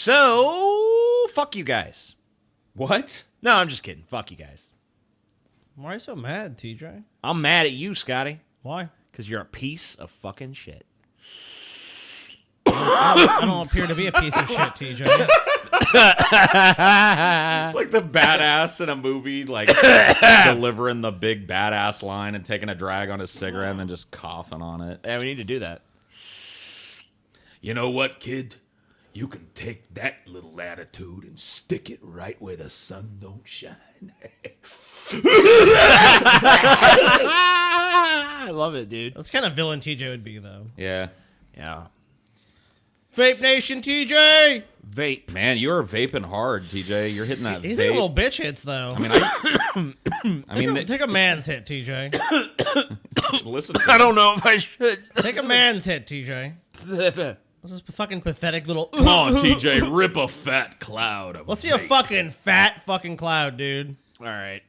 So, fuck you guys. What? No, I'm just kidding. Fuck you guys. Why are you so mad, TJ? I'm mad at you, Scotty. Why? Because you're a piece of fucking shit. I don't appear to be a piece of shit, TJ. It's like the badass in a movie, like delivering the big badass line and taking a drag on his cigarette and then just coughing on it. Yeah, we need to do that. You know what, kid? You can take that little attitude and stick it right where the sun don't shine. I love it, dude. That's kind of villain TJ would be, though. Yeah. Yeah. Vape Nation TJ! Vape. Man, you're vaping hard, TJ. You're hitting that He's vape. a little bitch hits, though. I mean, take a man's hit, TJ. listen to I don't know if I should. Take a man's hit, TJ. What's this fucking pathetic little... Come on, TJ, rip a fat cloud of Let's see a vape. fucking fat fucking cloud, dude. All right.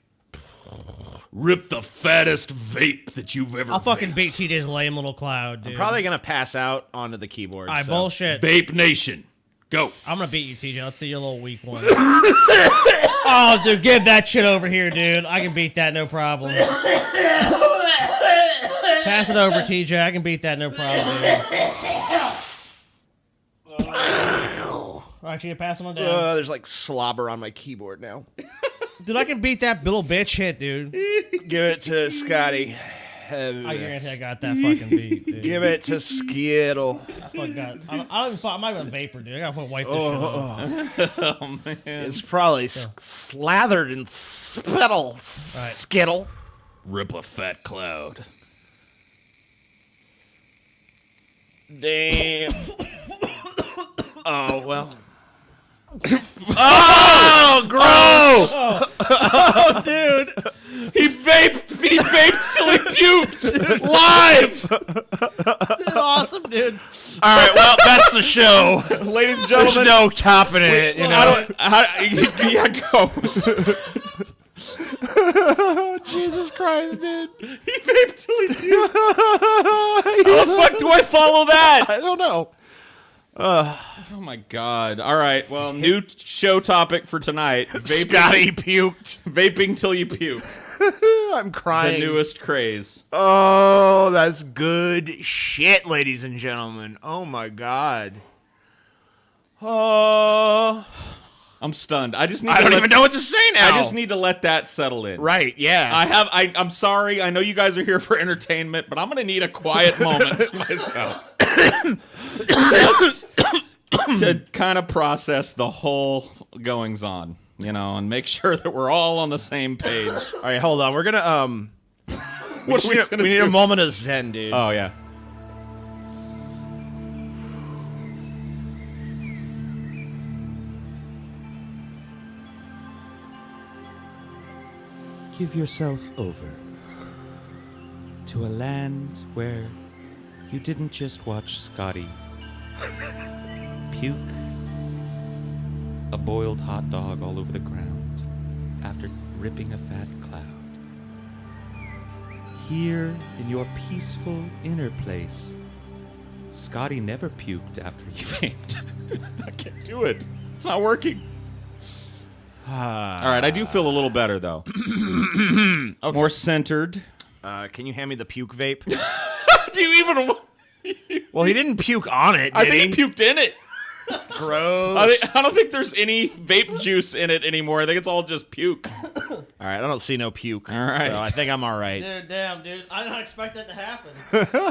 Rip the fattest vape that you've ever I'll fucking vaped. beat TJ's lame little cloud, dude. Probably going to pass out onto the keyboard. I so. bullshit. Vape Nation, go. I'm gonna beat you, TJ. Let's see your little weak one. Oh, dude, give that shit over here, dude. I can beat that, no problem. Pass it over, TJ. I can beat that, no problem, dude. All right, TJ, pass him on down. There's like slobber on my keyboard now. Dude, I can beat that little bitch hit, dude. Give it to Scotty. I guarantee I got that fucking beat, dude. Give it to Skittle. I fucking got. I'm not even a vapor, dude. I gotta wipe this shit off. Oh, man. It's probably slathered in spittle. Skittle. Rip a fat cloud. Damn. Oh, well. Oh, gross! Oh, dude. He vaped till he puked live. Dude, awesome, dude. All right, well, that's the show. Ladies and There's gentlemen, no topping it, you know. yeah, go. Jesus Christ, dude. He vaped till he puked. How the fuck do I follow that? I don't know. Oh my god. All right. Well, new show topic for tonight. Scotty puked. Vaping till you puke. I'm The crying. newest craze. Oh, that's good shit, ladies and gentlemen. Oh my god. Oh, I'm stunned. I just need I to don't let, even know what to say now. I just need to let that settle in. Right, yeah. I'm sorry. I know you guys are here for entertainment, but I'm going to need a quiet moment myself. Just to kind of process the whole goings on, you know, and make sure that we're all on the same page. All right, hold on. We're gonna What are we gonna we need do? a moment of zen, dude. Oh, yeah. Give yourself over to a land where you didn't just watch Scotty puke a boiled hot dog all over the ground after ripping a fat cloud. Here in your peaceful inner place, Scotty never puked after he vaped. I can't do it. It's not working. All right, I do feel a little better, though. Okay. More centered. Can you hand me the puke vape? Do you even... Well, he didn't puke on it, did I think he puked in it. Gross. I don't think there's any vape juice in it anymore. I think it's all just puke. All right, I don't see no puke. All right. So I think I'm all right. Dude, damn, dude. I did not expect that to happen.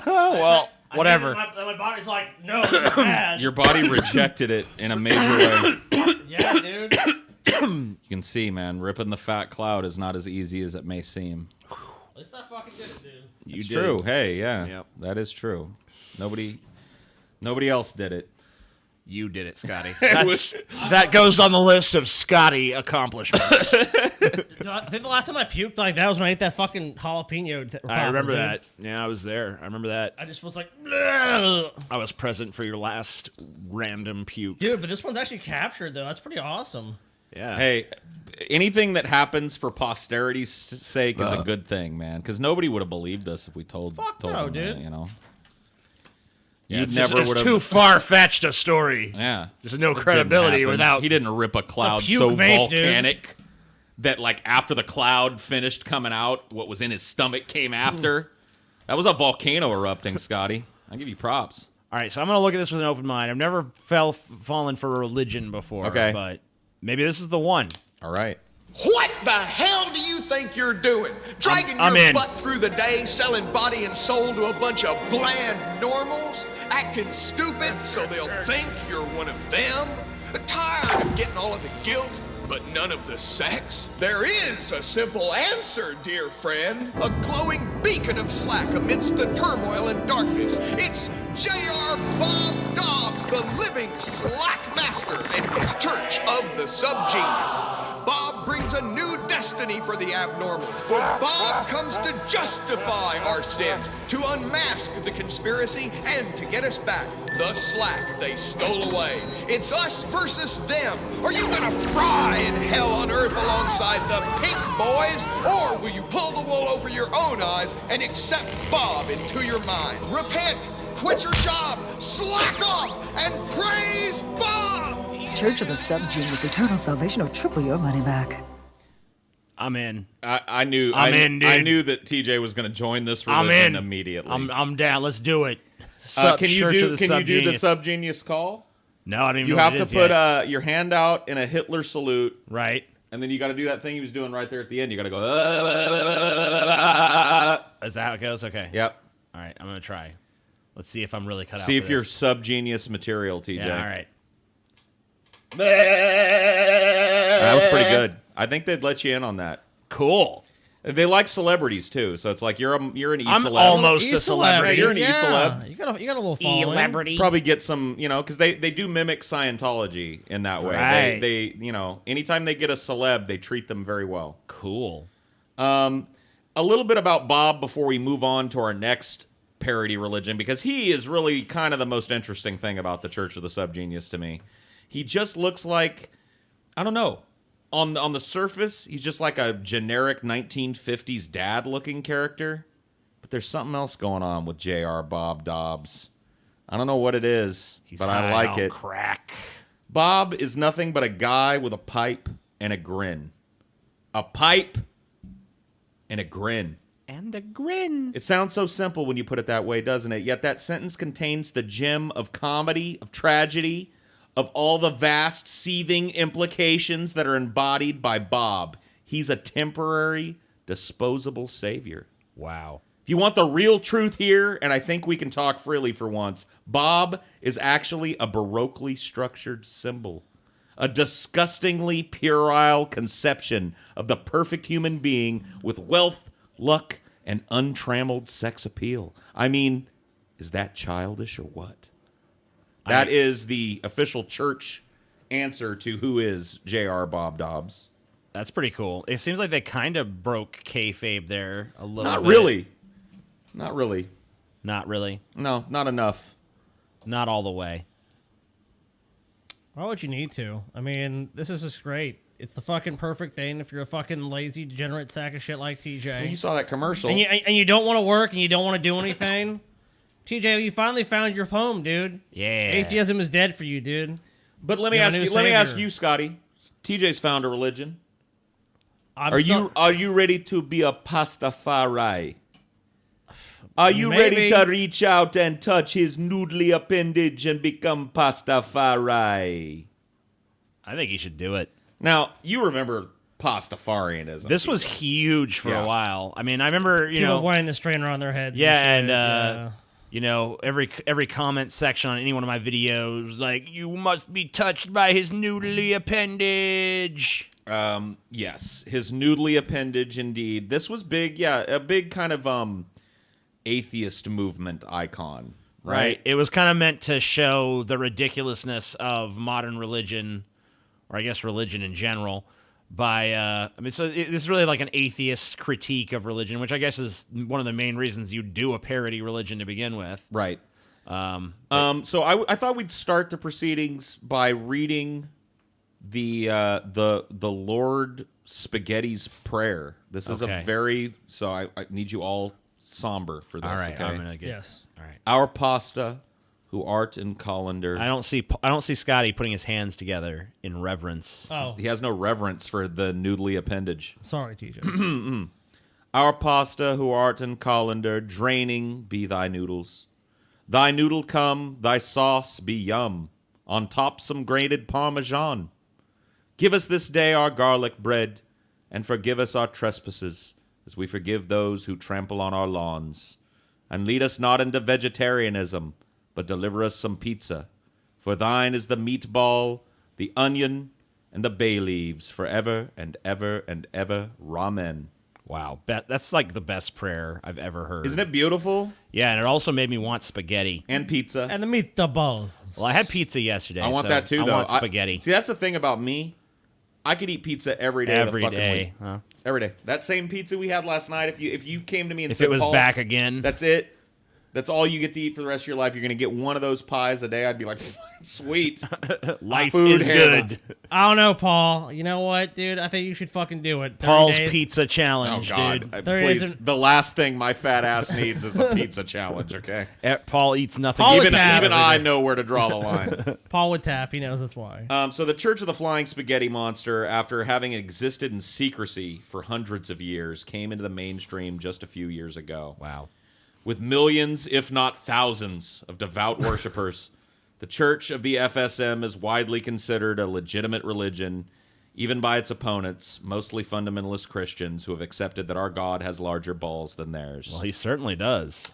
Well, whatever. My body's like, no, it's bad. Your body rejected it in a major way. Yeah, dude. You can see, man, ripping the fat cloud is not as easy as it may seem. At least I fucking did it, dude. It's true. Hey, yeah, Yep. that is true. Nobody else did it. You did it, Scotty. That goes on the list of Scotty accomplishments. Dude, I think the last time I puked like that was when I ate that fucking jalapeno. I remember dude. that. Yeah, I was there. I remember that. I just was like, "Bleh." I was present for your last random puke. Dude, but this one's actually captured though. That's pretty awesome. Yeah. Hey, anything that happens for posterity's sake is a good thing, man. Because nobody would have believed us if we told Fuck told no, them dude. that, you know. Yeah, You'd it's never just, would it's have. too far-fetched a story. Yeah, There's no It didn't credibility happen. without... He didn't rip a cloud puke so vape, dude. volcanic that, like, after the cloud finished coming out, what was in his stomach came after. That was a volcano erupting, Scotty. I give you props. All right, so I'm going to look at this with an open mind. I've never fallen for religion before, Okay. but maybe this is the one. All right. What the hell do you think you're doing? Dragging I'm your in. butt through the day, selling body and soul to a bunch of bland normals? Acting stupid so they'll think you're one of them? Tired of getting all of the guilt, but none of the sex? There is a simple answer, dear friend. A glowing beacon of slack amidst the turmoil and darkness. It's J.R. Bob Dobbs, the living slack master, and his Church of the Subgenius. Bob brings a new destiny for the abnormal. For Bob comes to justify our sins, to unmask the conspiracy, and to get us back the slack they stole away. It's us versus them. Are you gonna fry in hell on earth alongside the pink boys? Or will you pull the wool over your own eyes and accept Bob into your mind? Repent, quit your job, slack off, and praise Bob! Church of the Subgenius, eternal salvation, or triple your money back. I'm in. I knew I'm I, in, dude. I knew that TJ was going to join this I'm religion in. immediately. I'm down. Let's do it. Can you do the subgenius call? No, I don't even You know have what to it is put yet. your hand out in a Hitler salute, Right. and then you got to do that thing he was doing right there at the end. You got to go. Is that how it goes? Okay. Yep. All right, I'm going to try. Let's see if I'm really cut out See for if you're this. subgenius material, TJ. Yeah, all right. That was pretty good. I think they'd let you in on that. Cool. They like celebrities too, so it's like you're an I'm e-celeb. almost a celebrity. You're an yeah. e-celeb. You got a little following. Celebrity. Probably get some, because they do mimic Scientology in that way. Right. They anytime they get a celeb, they treat them very well. Cool. A little bit about Bob before we move on to our next parody religion, because he is really kind of the most interesting thing about the Church of the Subgenius to me. He just looks like, I don't know, on the surface, he's just like a generic 1950s dad-looking character. But there's something else going on with J.R. Bob Dobbs. I don't know what it is, but I like high it. on crack. Bob is nothing but a guy with a pipe and a grin. A pipe and a grin. And a grin. It sounds so simple when you put it that way, doesn't it? Yet that sentence contains the gem of comedy, of tragedy, of all the vast, seething implications that are embodied by Bob. He's a temporary, disposable savior. Wow. If you want the real truth here, and I think we can talk freely for once, Bob is actually a baroquely structured symbol. A disgustingly puerile conception of the perfect human being with wealth, luck, and untrammeled sex appeal. I mean, is that childish or what? That is the official church answer to who is J.R. Bob Dobbs. That's pretty cool. It seems like they kind of broke kayfabe there a little Not bit. really. Not really. Not really. No, not enough. Not all the way. Why would you need to? I mean, this is just great. It's the fucking perfect thing if you're a fucking lazy, degenerate sack of shit like TJ. You saw that commercial. And you don't want to work and you don't want to do anything. TJ, you finally found your home, dude. Yeah. Atheism is dead for you, dude. But let me You're a ask new you. Let me ask savior. you, Scotty. TJ's found a religion. I'm still- Are you ready to be a Pastafari? Are you ready Maybe. to reach out and touch his noodly appendage and become Pastafari? I think you should do it. Now, you remember Pastafarianism. This was huge for Yeah. a while. I mean, I remember, people wearing the strainer on their heads. yeah, and and shit, you know, every comment section on any one of my videos, like, you must be touched by his noodly appendage. Yes, his noodly appendage, indeed. This was big, yeah, a big kind of atheist movement icon, right? It was kind of meant to show the ridiculousness of modern religion, or I guess religion in general, by, this is really like an atheist critique of religion, which I guess is one of the main reasons you do a parody religion to begin with. Right. So I thought we'd start the proceedings by reading the Lord Spaghetti's prayer. This is Okay. a very, so I need you all somber for this. All right, okay? I'm going to get... Yes. All right. Our pasta, who art in colander. I don't see Scotty putting his hands together in reverence. Oh, He has no reverence for the noodly appendage. sorry, TJ. Our pasta, who art in colander, draining be thy noodles. Thy noodle come, thy sauce be yum. On top some grated parmesan. Give us this day our garlic bread, and forgive us our trespasses, as we forgive those who trample on our lawns. And lead us not into vegetarianism, but deliver us some pizza. For thine is the meatball, the onion, and the bay leaves, forever and ever and ever. Ramen. Wow, that's like the best prayer I've ever heard. Isn't it beautiful? Yeah, and it also made me want spaghetti. And pizza. And the meatball. Well, I had pizza yesterday. I want so that too, I though. want spaghetti See, that's the thing about me. I could eat pizza every day. every of the fucking day. week. Huh? Every day. That same pizza we had last night. If you came to me and If said, it was Paul, back again, that's it. That's all you get to eat for the rest of your life. You're gonna get one of those pies a day. I'd be like, sweet. life food is heaven. good. I don't know, Paul. You know what, dude? I think you should fucking do it. 30 Paul's days. pizza Oh challenge, God! dude. There Please, isn't- the last thing my fat ass needs is a pizza challenge. Okay. Paul eats nothing. Paul but would pizza tap. Even every I day. know where to draw the line. Paul would tap. He knows that's why. So the Church of the Flying Spaghetti Monster, after having existed in secrecy for hundreds of years, came into the mainstream just a few years ago. Wow. With millions, if not thousands, of devout worshippers, the Church of the FSM is widely considered a legitimate religion, even by its opponents, mostly fundamentalist Christians who have accepted that our God has larger balls than theirs. Well, he certainly does.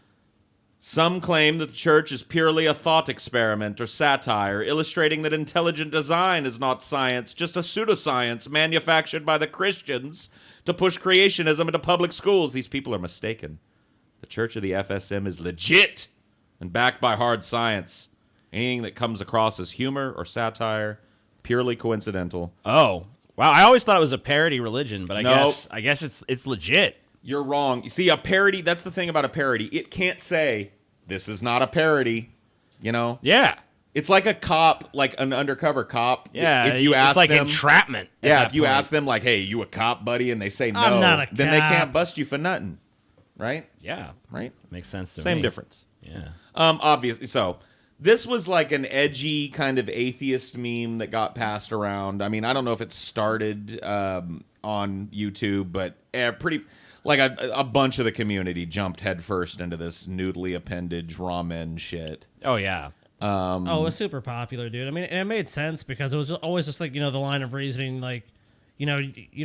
Some claim that the church is purely a thought experiment or satire, illustrating that intelligent design is not science, just a pseudoscience manufactured by the Christians to push creationism into public schools. These people are mistaken. The Church of the FSM is legit and backed by hard science. Anything that comes across as humor or satire, purely coincidental. Oh, wow. I always thought it was a parody religion, but Nope. I guess it's legit. You're wrong. You see, a parody, that's the thing about a parody. It can't say, this is not a parody, you know? Yeah. It's like a cop, like an undercover cop. Yeah. If you ask it's like them, entrapment. at yeah, that if you point. ask them, like, hey, you a cop, buddy? And they say no, I'm not a then they cop. can't bust you for nothing. Right? Yeah. Right? Makes sense to me. Same difference. Yeah. Obviously. So this was like an edgy kind of atheist meme that got passed around. I mean, I don't know if it started on YouTube, but pretty like a bunch of the community jumped headfirst into this noodly appendage ramen shit. Oh, yeah. Oh, it was super popular, dude. I mean, and it made sense because it was always just like, the line of reasoning, like, you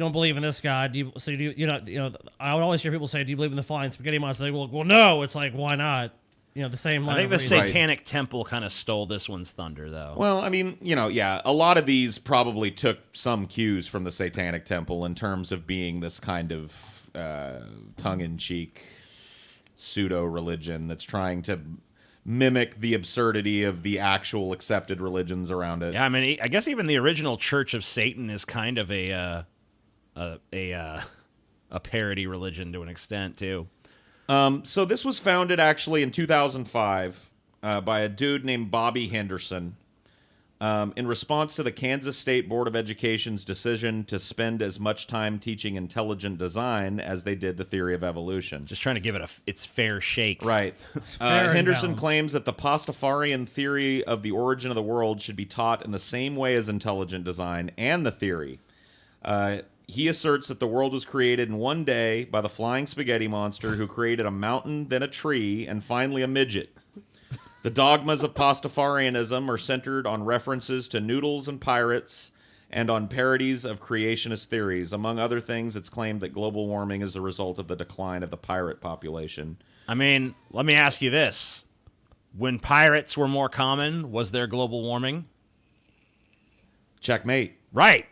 don't believe in this God. I would always hear people say, do you believe in the flying spaghetti monster? They go, well, no. It's like, why not? The same line I think of the reasoning. Satanic Temple kind of stole this one's thunder, though. Well, I mean, yeah, a lot of these probably took some cues from the Satanic Temple in terms of being this kind of tongue-in-cheek pseudo-religion that's trying to mimic the absurdity of the actual accepted religions around it. Yeah, I mean, I guess even the original Church of Satan is kind of a parody religion to an extent too. So this was founded actually in 2005 by a dude named Bobby Henderson in response to the Kansas State Board of Education's decision to spend as much time teaching intelligent design as they did the theory of evolution. Just trying to give it its fair shake. Right. Fair and Henderson balanced. claims that the Pastafarian theory of the origin of the world should be taught in the same way as intelligent design and the theory. He asserts that the world was created in one day by the flying spaghetti monster who created a mountain, then a tree, and finally a midget. The dogmas of Pastafarianism are centered on references to noodles and pirates and on parodies of creationist theories. Among other things, it's claimed that global warming is the result of the decline of the pirate population. I mean, let me ask you this: when pirates were more common, was there global warming? Checkmate. Right.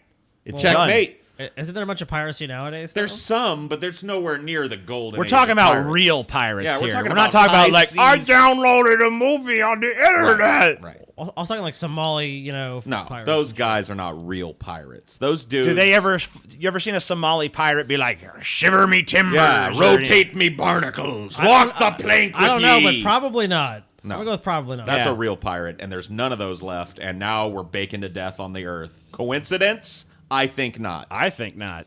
It's Checkmate. Isn't there a bunch of piracy nowadays? though? There's some, but there's nowhere near the golden. We're age talking of about pirates. real pirates Yeah, we're here. talking We're not about talking about high like I seas. downloaded a movie on the internet. Right. I was talking like Somali, No, pirates those and shit. guys are not real pirates. Those dudes. Do they ever? You ever seen a Somali pirate be like, "Shiver me timbers"? Yeah, or rotate me barnacles. Walk the plank with I don't know, but ye. probably not. No. I'm gonna go with probably not. That's Yeah. a real pirate, and there's none of those left. And now we're baking to death on the earth. Coincidence? I think not. I think not.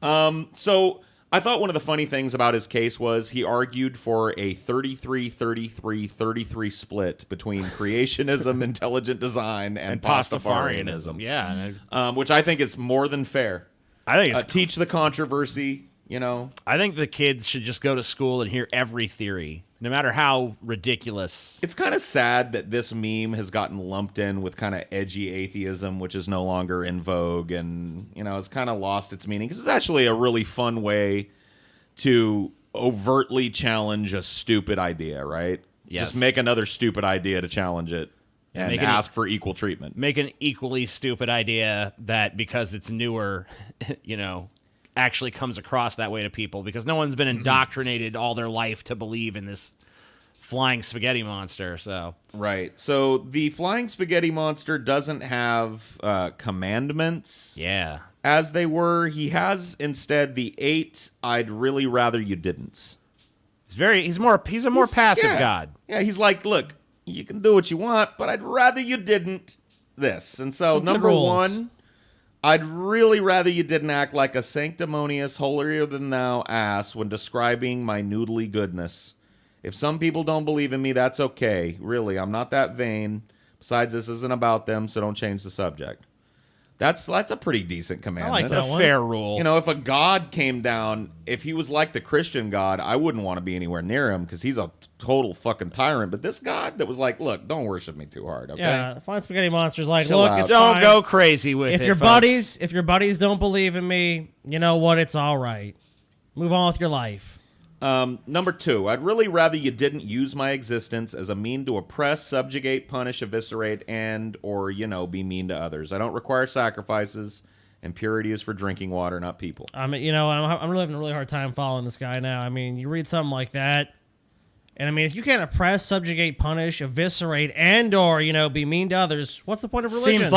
So I thought one of the funny things about his case was he argued for a 33-33-33 split between creationism, intelligent design, and Pastafarianism. Yeah. Which I think is more than fair. I think it's Teach the controversy, you know. I think the kids should just go to school and hear every theory, no matter how ridiculous. It's kind of sad that this meme has gotten lumped in with kind of edgy atheism, which is no longer in vogue, and you know, it's kind of lost its meaning because it's actually a really fun way to overtly challenge a stupid idea, right? Yes. Just make another stupid idea to challenge it and Make it- ask for equal treatment. Make an equally stupid idea that because it's newer, actually comes across that way to people because no one's been indoctrinated all their life to believe in this flying spaghetti monster. So Right. So the flying spaghetti monster doesn't have commandments yeah, as they were. He has instead the 8 I'd really rather you didn't. he's a more passive Yeah. god. Yeah, he's like, look, you can do what you want, but I'd rather you didn't this. And so, Some good number rules. 1, I'd really rather you didn't act like a sanctimonious, holier-than-thou ass when describing my noodly goodness. If some people don't believe in me, that's okay. Really, I'm not that vain. Besides, this isn't about them, so don't change the subject. That's a pretty decent commandment. like that A one. fair rule. If a god came down, if he was like the Christian god, I wouldn't want to be anywhere near him because he's a total fucking tyrant. But this god that was like, look, don't worship me too hard, okay? Yeah, the Flying Spaghetti Monster's like, Chill look, out. it's Don't fine. go crazy with If it, your folks. buddies don't believe in me, you know what? It's all right. Move on with your life. Number 2, I'd really rather you didn't use my existence as a mean to oppress, subjugate, punish, eviscerate, and or be mean to others. I don't require sacrifices, and purity is for drinking water, not people. I mean, I'm really having a really hard time following this guy now. I mean, you read something like that, and I mean, if you can't oppress, subjugate, punish, eviscerate, and or be mean to others, what's the point of religion? Seems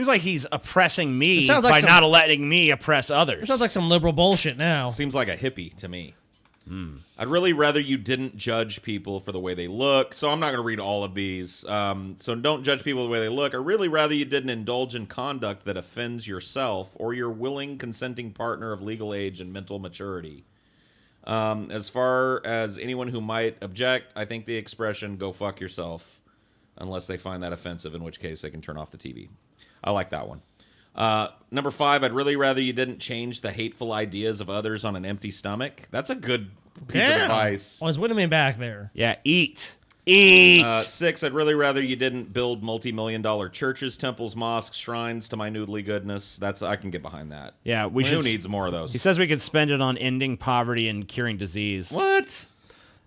like he's oppressing me It sounds like by some- not letting me oppress others. It sounds like some liberal bullshit now. Seems like a hippie to me. I'd really rather you didn't judge people for the way they look. So I'm not going to read all of these. So don't judge people the way they look. I'd really rather you didn't indulge in conduct that offends yourself or your willing, consenting partner of legal age and mental maturity. As far as anyone who might object, I think the expression "go fuck yourself," unless they find that offensive, in which case they can turn off the TV. I like that one. Number 5, I'd really rather you didn't change the hateful ideas of others on an empty stomach. That's a good piece of advice. I was winning me back there. Yeah, eat. 6, I'd really rather you didn't build multi-million-dollar churches, temples, mosques, shrines to my noodly goodness. I can get behind that. Yeah, Who needs more of those? He says we could spend it on ending poverty and curing disease. What?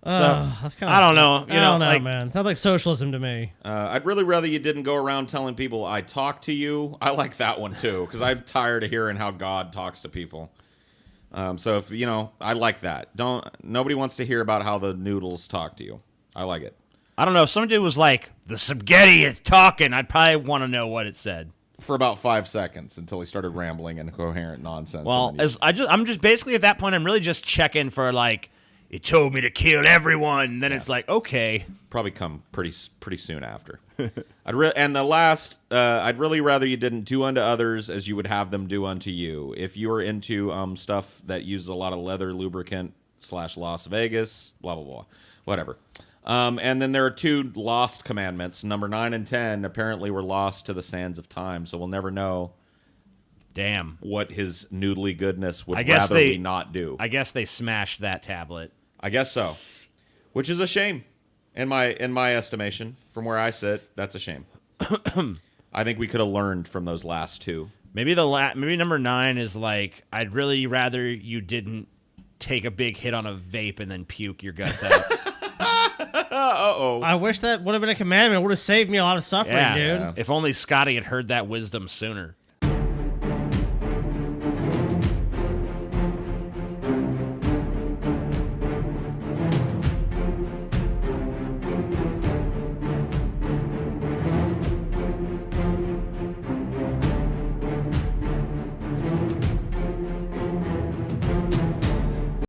That's kind of. I don't know. I don't know, like, man. Sounds like socialism to me. I'd really rather you didn't go around telling people I talk to you. I like that one too because I'm tired of hearing how God talks to people. So if I like that. Nobody wants to hear about how the noodles talk to you. I like it. I don't know. If some dude was like, the spaghetti is talking, I'd probably want to know what it said. For about 5 seconds until he started rambling incoherent nonsense. Well, I'm just basically at that point, I'm really just checking for like, it told me to kill everyone. Then it's like, okay. probably come pretty soon after. And the last, I'd really rather you didn't do unto others as you would have them do unto you. If you are into stuff that uses a lot of leather lubricant / Las Vegas, blah blah blah, whatever. And then there are 2 lost commandments. Number 9 and 10 apparently were lost to the sands of time, so we'll never know. Damn. What his noodly goodness would I guess rather we not do. I guess they smashed that tablet. I guess so, which is a shame, in my estimation. From where I sit, that's a shame. I think we could have learned from those last 2. Maybe maybe number 9 is like, I'd really rather you didn't take a big hit on a vape and then puke your guts out. I wish that would have been a commandment. It would have saved me a lot of suffering, dude. If only Scotty had heard that wisdom sooner.